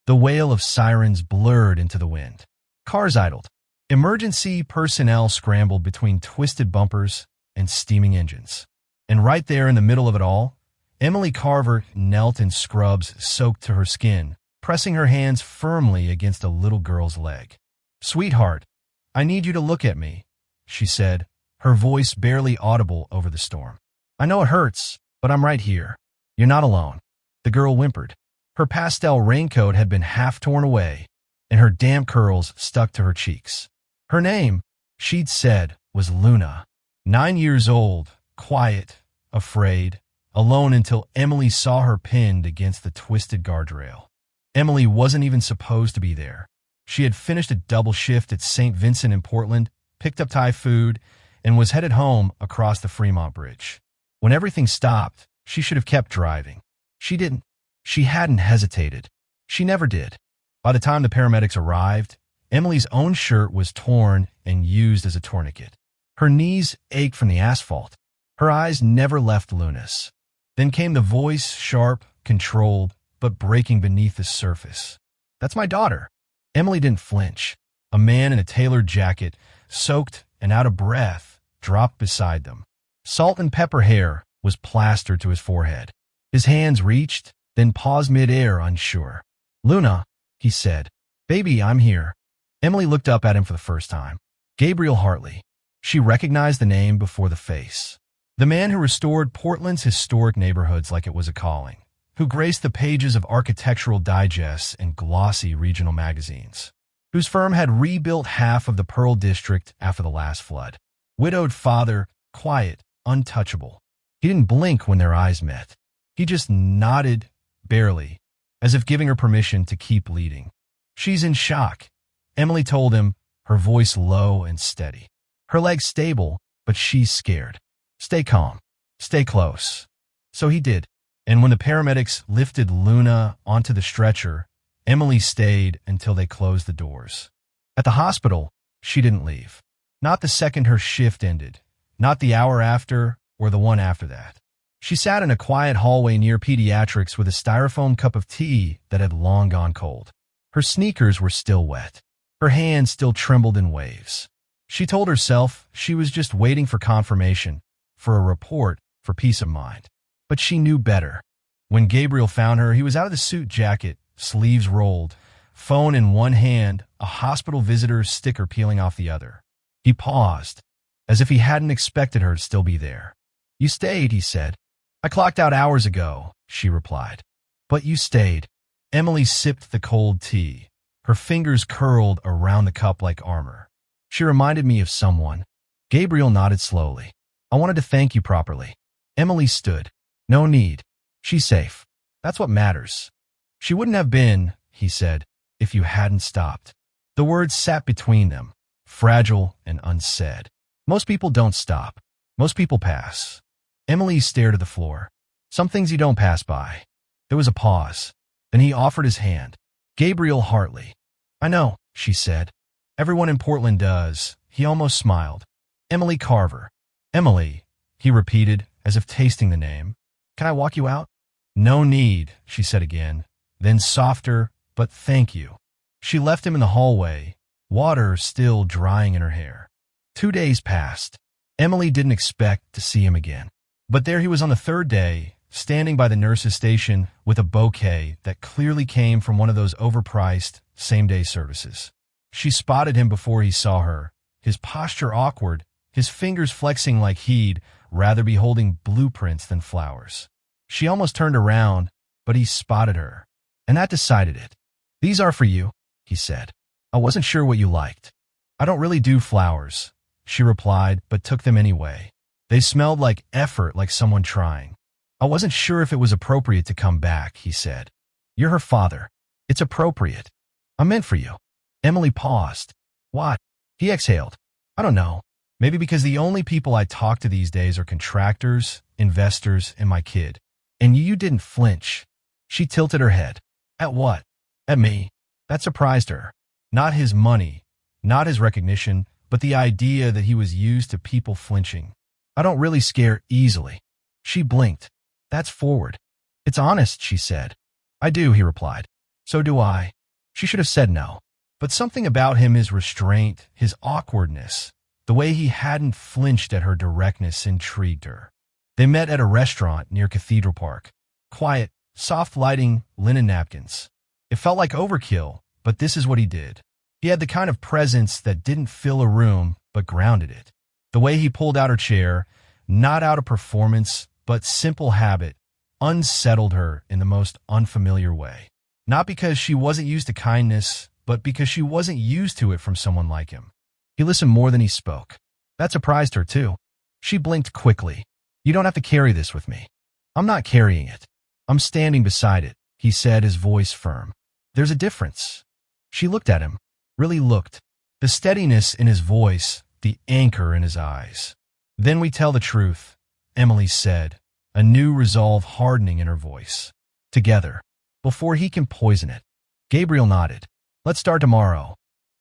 The wail of sirens blurred into the wind. Cars idled. Emergency personnel scrambled between twisted bumpers and steaming engines. And right there in the middle of it all, Emily Carver knelt in scrubs soaked to her skin, pressing her hands firmly against a little girl's leg. "Sweetheart, I need you to look at me," she said, her voice barely audible over the storm. "I know it hurts, but I'm right here. You're not alone." The girl whimpered. Her pastel raincoat had been half torn away, and her damp curls stuck to her cheeks. Her name, she'd said, was Luna. 9 years old, quiet, afraid, alone until Emily saw her pinned against the twisted guardrail. Emily wasn't even supposed to be there. She had finished a double shift at St. Vincent in Portland, picked up Thai food, and was headed home across the Fremont Bridge. When everything stopped, she should have kept driving. She didn't. She hadn't hesitated. She never did. By the time the paramedics arrived, Emily's own shirt was torn and used as a tourniquet. Her knees ached from the asphalt. Her eyes never left Luna's. Then came the voice, sharp, controlled, but breaking beneath the surface. "That's my daughter." Emily didn't flinch. A man in a tailored jacket, soaked and out of breath, dropped beside them. Salt and pepper hair was plastered to his forehead. His hands reached, then paused mid-air, unsure. "Luna," he said. "Baby, I'm here." Emily looked up at him for the first time. Gabriel Hartley. She recognized the name before the face. The man who restored Portland's historic neighborhoods like it was a calling, who graced the pages of architectural digests and glossy regional magazines, whose firm had rebuilt half of the Pearl District after the last flood. Widowed father, quiet, untouchable. He didn't blink when their eyes met. He just nodded, barely, as if giving her permission to keep leading. "She's in shock," Emily told him, her voice low and steady. "Her leg's stable, but she's scared. Stay calm. Stay close." So he did. And when the paramedics lifted Luna onto the stretcher, Emily stayed until they closed the doors. At the hospital, she didn't leave. Not the second her shift ended. Not the hour after or the one after that. She sat in a quiet hallway near pediatrics with a styrofoam cup of tea that had long gone cold. Her sneakers were still wet. Her hands still trembled in waves. She told herself she was just waiting for confirmation, for a report, for peace of mind. But she knew better. When Gabriel found her, he was out of the suit jacket, sleeves rolled, phone in one hand, a hospital visitor's sticker peeling off the other. He paused, as if he hadn't expected her to still be there. "You stayed," he said. "I clocked out hours ago," she replied. "But you stayed." Emily sipped the cold tea, her fingers curled around the cup like armor. "She reminded me of someone." Gabriel nodded slowly. "I wanted to thank you properly." Emily stood. "No need. She's safe. That's what matters." "She wouldn't have been," he said, "if you hadn't stopped." The words sat between them, fragile and unsaid. Most people don't stop. Most people pass. Emily stared at the floor. Some things you don't pass by. There was a pause. Then he offered his hand. "Gabriel Hartley." "I know," she said. "Everyone in Portland does." He almost smiled. "Emily Carver." "Emily," he repeated, as if tasting the name. "Can I walk you out?" "No need," she said again. Then softer, "But thank you." She left him in the hallway, water still drying in her hair. 2 days passed. Emily didn't expect to see him again. But there he was on the third day, standing by the nurse's station with a bouquet that clearly came from one of those overpriced same-day services. She spotted him before he saw her, his posture awkward, his fingers flexing like he'd rather be holding blueprints than flowers. She almost turned around, but he spotted her, and that decided it. "These are for you," he said. "I wasn't sure what you liked." "I don't really do flowers," she replied, but took them anyway. They smelled like effort, like someone trying. "I wasn't sure if it was appropriate to come back," he said. "You're her father. It's appropriate. I meant for you." Emily paused. "What?" He exhaled. "I don't know. Maybe because the only people I talk to these days are contractors, investors, and my kid. And you didn't flinch." She tilted her head. "At what?" "At me." That surprised her. Not his money, not his recognition, but the idea that he was used to people flinching. "I don't really scare easily." She blinked. "That's forward." "It's honest," she said. "I do," he replied. So do I. She should have said no. But something about him, his restraint, his awkwardness, the way he hadn't flinched at her directness intrigued her. They met at a restaurant near Cathedral Park. Quiet, soft lighting, linen napkins. It felt like overkill, but this is what he did. He had the kind of presence that didn't fill a room, but grounded it. The way he pulled out her chair, not out of performance, but simple habit, unsettled her in the most unfamiliar way. Not because she wasn't used to kindness, but because she wasn't used to it from someone like him. He listened more than he spoke. That surprised her, too. She blinked quickly. You don't have to carry this with me. I'm not carrying it. I'm standing beside it, he said, his voice firm. There's a difference. She looked at him, really looked. The steadiness in his voice, the anchor in his eyes. Then we tell the truth, Emily said, a new resolve hardening in her voice. Together, before he can poison it. Gabriel nodded. Let's start tomorrow.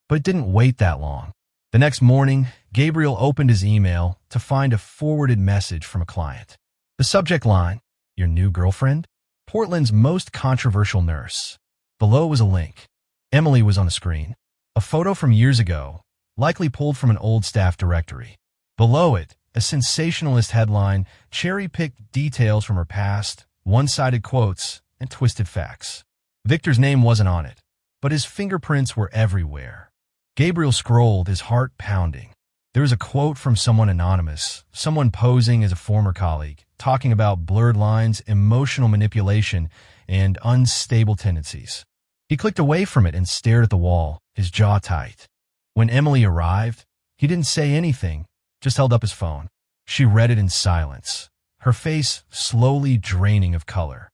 But it didn't wait that long. The next morning, Gabriel opened his email to find a forwarded message from a client. The subject line, your new girlfriend? Portland's most controversial nurse. Below was a link. Emily was on the screen. A photo from years ago, likely pulled from an old staff directory. Below it, a sensationalist headline, cherry-picked details from her past, one-sided quotes, and twisted facts. Victor's name wasn't on it, but his fingerprints were everywhere. Gabriel scrolled, his heart pounding. There was a quote from someone anonymous, someone posing as a former colleague, talking about blurred lines, emotional manipulation, and unstable tendencies. He clicked away from it and stared at the wall, his jaw tight. When Emily arrived, he didn't say anything, just held up his phone. She read it in silence, her face slowly draining of color.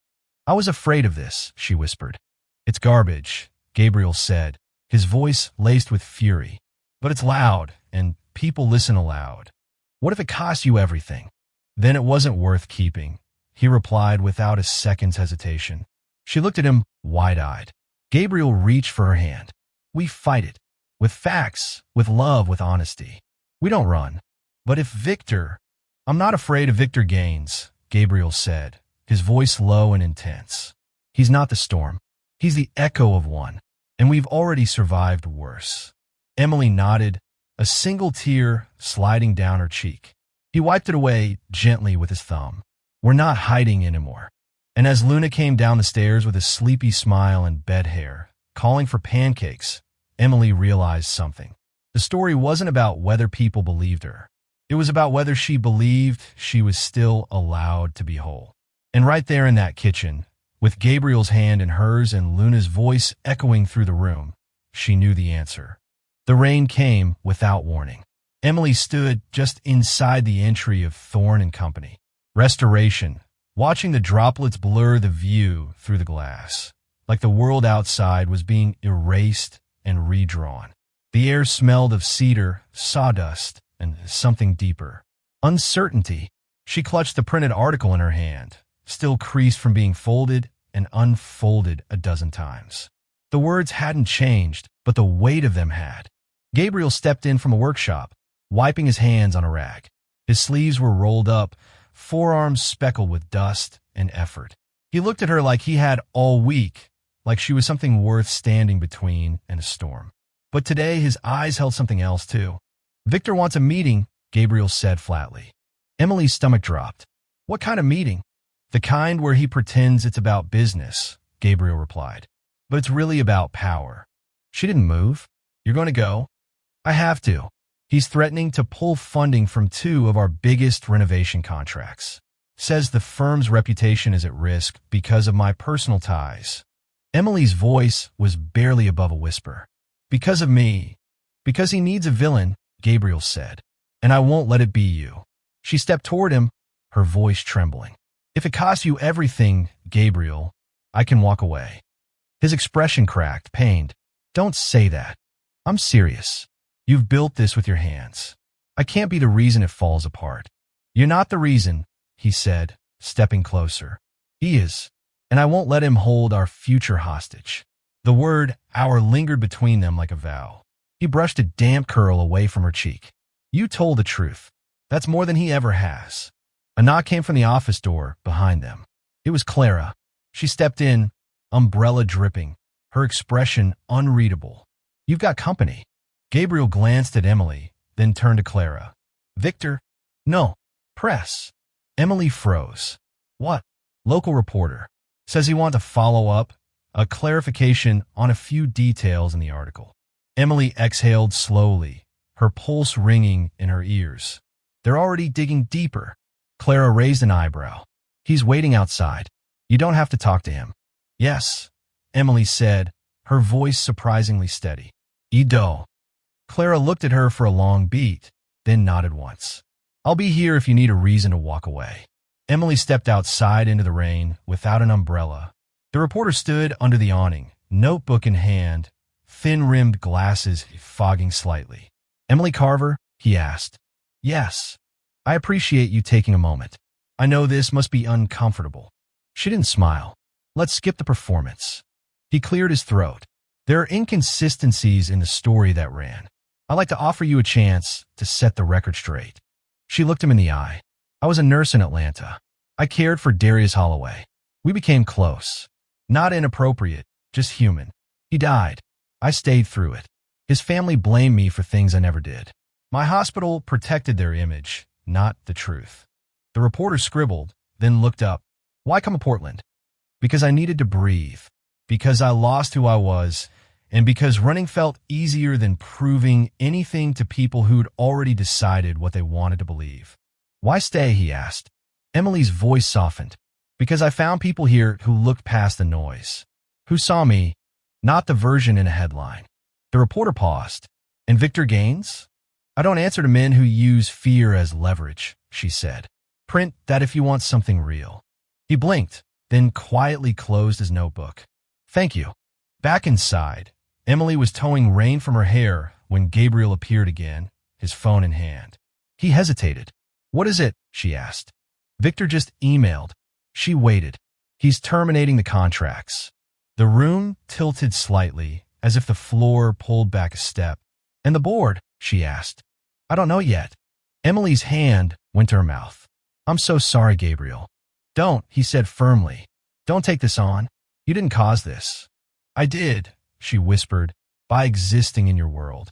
I was afraid of this, she whispered. It's garbage, Gabriel said, his voice laced with fury. But it's loud, and people listen aloud. What if it costs you everything? Then it wasn't worth keeping, he replied without a second's hesitation. She looked at him wide-eyed. Gabriel reached for her hand. We fight it. With facts, with love, with honesty. We don't run. But if Victor... I'm not afraid of Victor Gaines, Gabriel said, his voice low and intense. He's not the storm. He's the echo of one. And we've already survived worse. Emily nodded, a single tear sliding down her cheek. He wiped it away gently with his thumb. We're not hiding anymore. And as Luna came down the stairs with a sleepy smile and bed hair, calling for pancakes, Emily realized something. The story wasn't about whether people believed her. It was about whether she believed she was still allowed to be whole. And right there in that kitchen, with Gabriel's hand in hers and Luna's voice echoing through the room, she knew the answer. The rain came without warning. Emily stood just inside the entry of Thorne and Company. Restoration, watching the droplets blur the view through the glass, like the world outside was being erased and redrawn. The air smelled of cedar, sawdust, and something deeper. Uncertainty. She clutched the printed article in her hand, still creased from being folded and unfolded a dozen times. The words hadn't changed, but the weight of them had. Gabriel stepped in from a workshop, wiping his hands on a rag. His sleeves were rolled up, forearms speckled with dust and effort. He looked at her like he had all week, like she was something worth standing between and a storm. But today his eyes held something else too. Victor wants a meeting, Gabriel said flatly. Emily's stomach dropped. What kind of meeting? The kind where he pretends it's about business, Gabriel replied. But it's really about power. She didn't move. You're going to go? I have to. He's threatening to pull funding from 2 of our biggest renovation contracts. Says the firm's reputation is at risk because of my personal ties. Emily's voice was barely above a whisper. Because of me. Because he needs a villain, Gabriel said. And I won't let it be you. She stepped toward him, her voice trembling. If it costs you everything, Gabriel, I can walk away. His expression cracked, pained. Don't say that. I'm serious. You've built this with your hands. I can't be the reason it falls apart. You're not the reason, he said, stepping closer. He is, and I won't let him hold our future hostage. The word "our" lingered between them like a vow. He brushed a damp curl away from her cheek. You told the truth. That's more than he ever has. A knock came from the office door behind them. It was Clara. She stepped in, umbrella dripping, her expression unreadable. You've got company. Gabriel glanced at Emily, then turned to Clara. Victor? No. Press. Emily froze. What? Local reporter. Says he wants to follow up a clarification on a few details in the article. Emily exhaled slowly, her pulse ringing in her ears. They're already digging deeper. Clara raised an eyebrow. He's waiting outside. You don't have to talk to him. Yes, Emily said, her voice surprisingly steady. Ido. Clara looked at her for a long beat, then nodded once. I'll be here if you need a reason to walk away. Emily stepped outside into the rain without an umbrella. The reporter stood under the awning, notebook in hand, thin-rimmed glasses fogging slightly. Emily Carver? He asked. Yes. I appreciate you taking a moment. I know this must be uncomfortable. She didn't smile. Let's skip the performance. He cleared his throat. There are inconsistencies in the story that ran. I'd like to offer you a chance to set the record straight. She looked him in the eye. I was a nurse in Atlanta. I cared for Darius Holloway. We became close. Not inappropriate, just human. He died. I stayed through it. His family blamed me for things I never did. My hospital protected their image, not the truth. The reporter scribbled, then looked up. Why come to Portland? Because I needed to breathe. Because I lost who I was. And because running felt easier than proving anything to people who'd already decided what they wanted to believe. Why stay, he asked. Emily's voice softened. Because I found people here who looked past the noise. Who saw me, not the version in a headline. The reporter paused. And Victor Gaines? I don't answer to men who use fear as leverage, she said. Print that if you want something real. He blinked, then quietly closed his notebook. Thank you. Back inside, Emily was towing rain from her hair when Gabriel appeared again, his phone in hand. He hesitated. What is it? She asked. Victor just emailed. She waited. He's terminating the contracts. The room tilted slightly, as if the floor pulled back a step. And the board? She asked. I don't know yet. Emily's hand went to her mouth. I'm so sorry, Gabriel. Don't, he said firmly. Don't take this on. You didn't cause this. I did, she whispered, by existing in your world.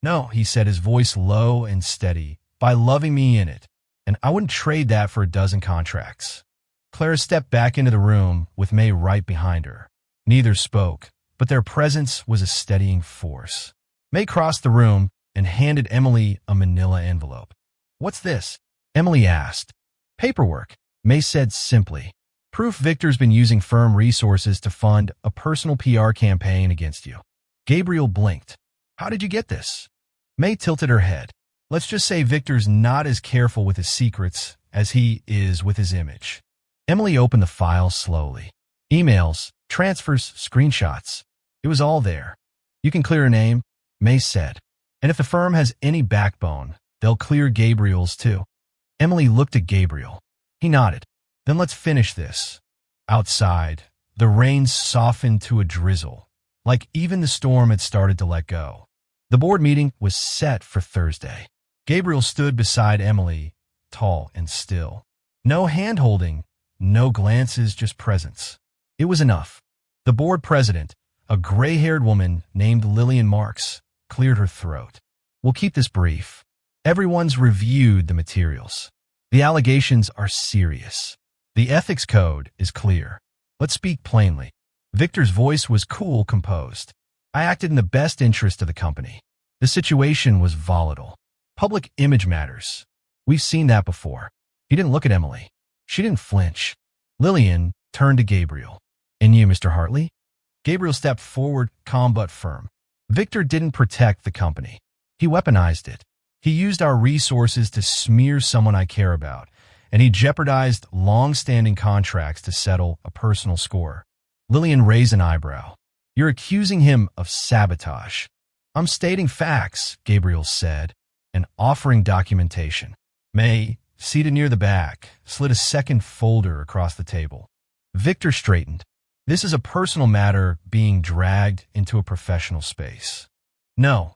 No, he said, his voice low and steady, by loving me in it. And I wouldn't trade that for a dozen contracts. Clara stepped back into the room with May right behind her. Neither spoke, but their presence was a steadying force. May crossed the room and handed Emily a manila envelope. What's this? Emily asked. Paperwork, May said simply. Proof Victor's been using firm resources to fund a personal PR campaign against you. Gabriel blinked. How did you get this? May tilted her head. Let's just say Victor's not as careful with his secrets as he is with his image. Emily opened the file slowly. Emails, transfers, screenshots. It was all there. You can clear a name, May said. And if the firm has any backbone, they'll clear Gabriel's too. Emily looked at Gabriel. He nodded. Then let's finish this. Outside, the rain softened to a drizzle, like even the storm had started to let go. The board meeting was set for Thursday. Gabriel stood beside Emily, tall and still. No hand-holding, no glances, just presence. It was enough. The board president, a gray-haired woman named Lillian Marks, cleared her throat. We'll keep this brief. Everyone's reviewed the materials. The allegations are serious. The ethics code is clear. Let's speak plainly. Victor's voice was cool, composed. I acted in the best interest of the company. The situation was volatile. Public image matters. We've seen that before. He didn't look at Emily. She didn't flinch. Lillian turned to Gabriel. And you, Mr. Hartley? Gabriel stepped forward, calm but firm. Victor didn't protect the company. He weaponized it. He used our resources to smear someone I care about, and he jeopardized long-standing contracts to settle a personal score. Lillian raised an eyebrow. You're accusing him of sabotage. I'm stating facts, Gabriel said, and offering documentation. May, seated near the back, slid a second folder across the table. Victor straightened. This is a personal matter being dragged into a professional space. No,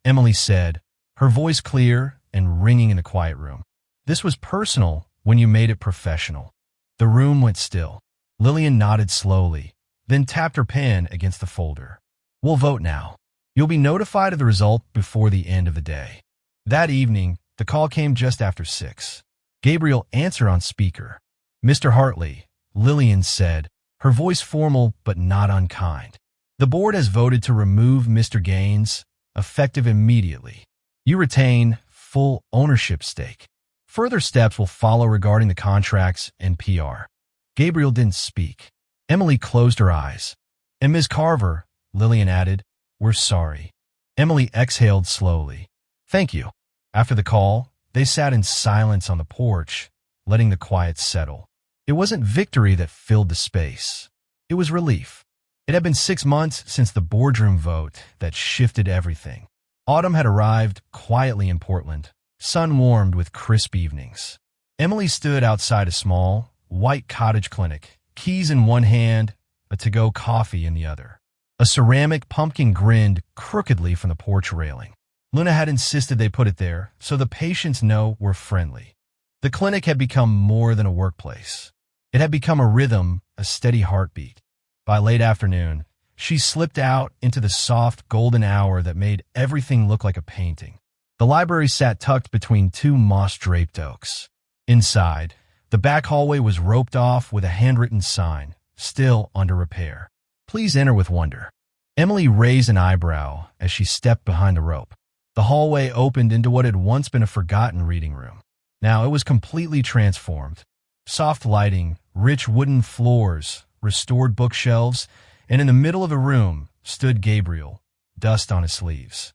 Emily said, her voice clear and ringing in the quiet room. This was personal when you made it professional. The room went still. Lillian nodded slowly, then tapped her pen against the folder. "We'll vote now. You'll be notified of the result before the end of the day." That evening, the call came just after 6. Gabriel answered on speaker. "Mr. Hartley," Lillian said, her voice formal but not unkind. "The board has voted to remove Mr. Gaines, effective immediately. You retain full ownership stake. Further steps will follow regarding the contracts and PR." Gabriel didn't speak. Emily closed her eyes. "And Ms. Carver," Lillian added, "we're sorry." Emily exhaled slowly. "Thank you." After the call, they sat in silence on the porch, letting the quiet settle. It wasn't victory that filled the space. It was relief. It had been 6 months since the boardroom vote that shifted everything. Autumn had arrived quietly in Portland, sun-warmed with crisp evenings. Emily stood outside a small, white cottage clinic, keys in one hand, a to-go coffee in the other. A ceramic pumpkin grinned crookedly from the porch railing. Luna had insisted they put it there, so the patients know we're friendly. The clinic had become more than a workplace. It had become a rhythm, a steady heartbeat. By late afternoon, she slipped out into the soft golden hour that made everything look like a painting. The library sat tucked between 2 moss-draped oaks. Inside, the back hallway was roped off with a handwritten sign, still under repair. "Please enter with wonder." Emily raised an eyebrow as she stepped behind the rope. The hallway opened into what had once been a forgotten reading room. Now it was completely transformed. Soft lighting, rich wooden floors, restored bookshelves, and in the middle of the room stood Gabriel, dust on his sleeves.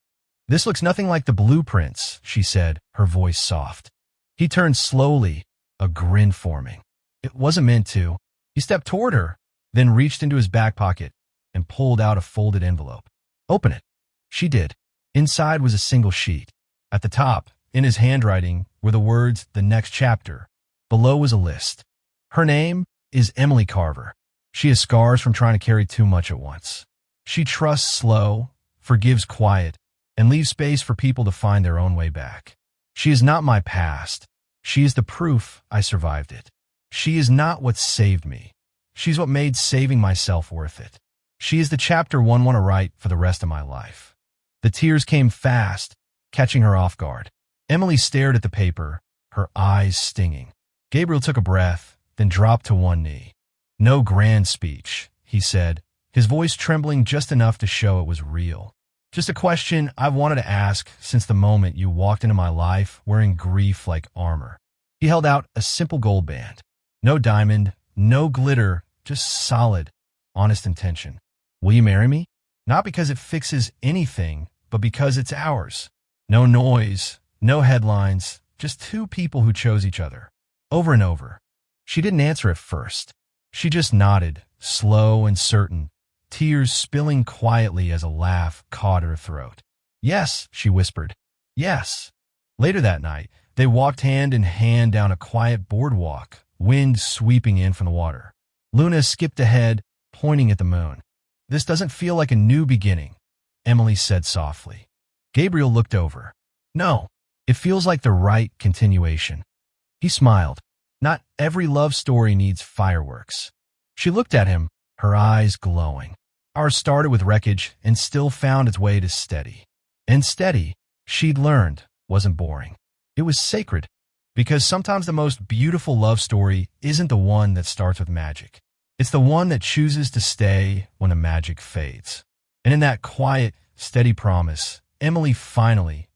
"This looks nothing like the blueprints," she said, her voice soft. He turned slowly, a grin forming. It wasn't meant to. He stepped toward her, then reached into his back pocket and pulled out a folded envelope. "Open it." She did. Inside was a single sheet. At the top, in his handwriting, were the words, "The next chapter." Below was a list. Her name is Emily Carver. She has scars from trying to carry too much at once. She trusts slow, forgives quiet, and leaves space for people to find their own way back. She is not my past. She is the proof I survived it. She is not what saved me. She's what made saving myself worth it. She is the chapter one want to write for the rest of my life. The tears came fast, catching her off guard. Emily stared at the paper, her eyes stinging. Gabriel took a breath, then dropped to one knee. "No grand speech," he said, his voice trembling just enough to show it was real. "Just a question I've wanted to ask since the moment you walked into my life wearing grief like armor." He held out a simple gold band. No diamond, no glitter, just solid, honest intention. "Will you marry me?" Not because it fixes anything, but because it's ours. No noise, no headlines, just 2 people who chose each other. Over and over. She didn't answer at first. She just nodded, slow and certain, tears spilling quietly as a laugh caught her throat. "Yes," she whispered. "Yes." Later that night, they walked hand in hand down a quiet boardwalk, wind sweeping in from the water. Luna skipped ahead, pointing at the moon. "This doesn't feel like a new beginning," Emily said softly. Gabriel looked over. "No, it feels like the right continuation." He smiled. "Not every love story needs fireworks." She looked at him, her eyes glowing. "Ours started with wreckage and still found its way to steady." And steady, she'd learned, wasn't boring. It was sacred, because sometimes the most beautiful love story isn't the one that starts with magic. It's the one that chooses to stay when the magic fades. And in that quiet, steady promise, Emily finally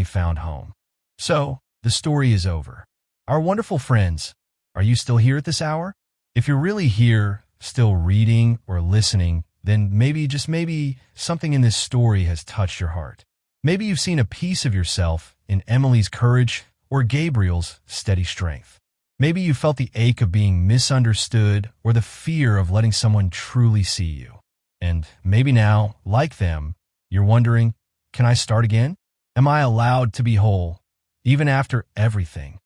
found home. So, the story is over. Our wonderful friends, are you still here at this hour? If you're really here, still reading or listening, then maybe, just maybe, something in this story has touched your heart. Maybe you've seen a piece of yourself in Emily's courage or Gabriel's steady strength. Maybe you felt the ache of being misunderstood or the fear of letting someone truly see you. And maybe now, like them, you're wondering, can I start again? Am I allowed to be whole, even after everything?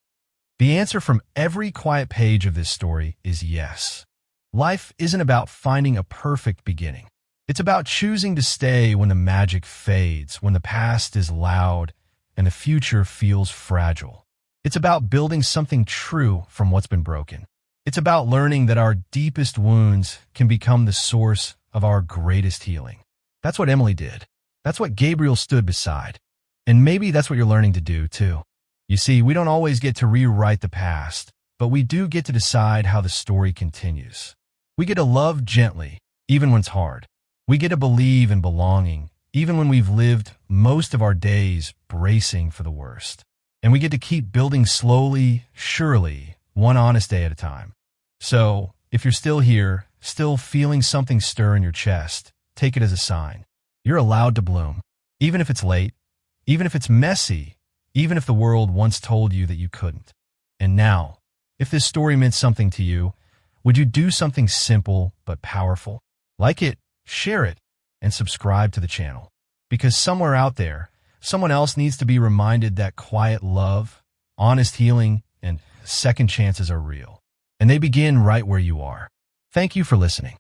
The answer from every quiet page of this story is yes. Life isn't about finding a perfect beginning. It's about choosing to stay when the magic fades, when the past is loud, and the future feels fragile. It's about building something true from what's been broken. It's about learning that our deepest wounds can become the source of our greatest healing. That's what Emily did. That's what Gabriel stood beside. And maybe that's what you're learning to do, too. You see, we don't always get to rewrite the past, but we do get to decide how the story continues. We get to love gently, even when it's hard. We get to believe in belonging, even when we've lived most of our days bracing for the worst. And we get to keep building slowly, surely, one honest day at a time. So, if you're still here, still feeling something stir in your chest, take it as a sign. You're allowed to bloom, even if it's late, even if it's messy, even if the world once told you that you couldn't. And now, if this story meant something to you, would you do something simple but powerful? Like it, share it, and subscribe to the channel. Because somewhere out there, someone else needs to be reminded that quiet love, honest healing, and second chances are real. And they begin right where you are. Thank you for listening.